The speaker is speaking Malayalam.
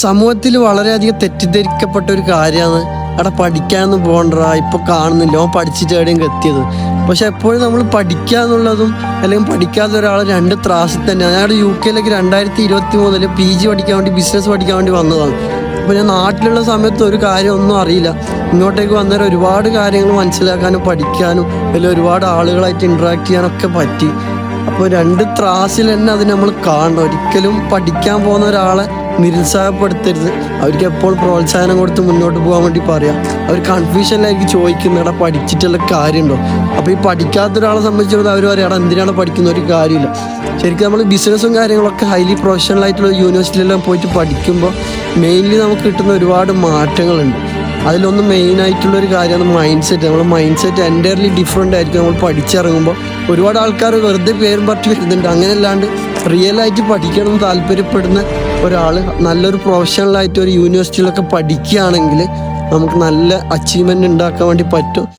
സമൂഹത്തിൽ വളരെയധികം തെറ്റിദ്ധരിക്കപ്പെട്ട ഒരു കാര്യമാണ് അവിടെ പഠിക്കാനൊന്നും പോകണ്ടടാ, ഇപ്പോൾ കാണുന്നില്ല ഓൻ പഠിച്ചിട്ട് എവിടെയും എത്തിയത്. പക്ഷെ എപ്പോഴും നമ്മൾ പഠിക്കുക എന്നുള്ളതും അല്ലെങ്കിൽ പഠിക്കാത്ത ഒരാൾ രണ്ട് ത്രാസിൽ തന്നെയാണ്. ഞാൻ UK-ലേക്ക് 2023 PG പഠിക്കാൻ വേണ്ടി, ബിസിനസ് പഠിക്കാൻ വേണ്ടി വന്നതാണ്. അപ്പോൾ ഞാൻ നാട്ടിലുള്ള സമയത്ത് ഒരു കാര്യം ഒന്നും അറിയില്ല. ഇങ്ങോട്ടേക്ക് വന്നേരം ഒരുപാട് കാര്യങ്ങൾ മനസ്സിലാക്കാനും പഠിക്കാനും അല്ലെങ്കിൽ ഒരുപാട് ആളുകളായിട്ട് ഇൻട്രാക്ട് ചെയ്യാനൊക്കെ പറ്റി. അപ്പോൾ രണ്ട് ത്രാസിൽ തന്നെ അത് നമ്മൾ കാണണം. ഒരിക്കലും പഠിക്കാൻ പോകുന്ന ഒരാളെ നിരുത്സാഹപ്പെടുത്തരുത്. അവർക്ക് എപ്പോൾ പ്രോത്സാഹനം കൊടുത്ത് മുന്നോട്ട് പോകാൻ വേണ്ടി പറയാം. അവർ കൺഫ്യൂഷനിലായിരിക്കും ചോദിക്കുന്നത്, എടാ പഠിച്ചിട്ടുള്ള കാര്യമുണ്ടോ. അപ്പോൾ ഈ പഠിക്കാത്ത ഒരാളെ സംബന്ധിച്ചിടത്തോളം അവർ പറയാം, എടാ എന്തിനാണ് പഠിക്കുന്ന ഒരു കാര്യമില്ല. ശരിക്കും നമ്മൾ ബിസിനസ്സും കാര്യങ്ങളൊക്കെ ഹൈലി പ്രൊഫഷണൽ ആയിട്ടുള്ള യൂണിവേഴ്സിറ്റിയിലെല്ലാം പോയിട്ട് പഠിക്കുമ്പോൾ മെയിൻലി നമുക്ക് കിട്ടുന്ന ഒരുപാട് മാറ്റങ്ങളുണ്ട്. അതിലൊന്ന് മെയിനായിട്ടുള്ളൊരു കാര്യമാണ് മൈൻഡ് സെറ്റ്. നമ്മൾ മൈൻഡ് സെറ്റ് എൻറ്റയർലി ഡിഫറെൻ്റ് ആയിരിക്കും. നമ്മൾ പഠിച്ചിറങ്ങുമ്പോൾ ഒരുപാട് ആൾക്കാർ വെറുതെ പേരും പറഞ്ഞ് വരുന്നുണ്ട്. അങ്ങനെയല്ലാണ്ട് റിയലായിട്ട് പഠിക്കണം എന്ന് താല്പര്യപ്പെടുന്ന ഒരാൾ നല്ലൊരു പ്രൊഫഷണലായിട്ട് ഒരു യൂണിവേഴ്സിറ്റിയിലൊക്കെ പഠിക്കുകയാണെങ്കിൽ നമുക്ക് നല്ല അച്ചീവ്മെൻറ്റ് ഉണ്ടാക്കാൻ വേണ്ടി പറ്റും.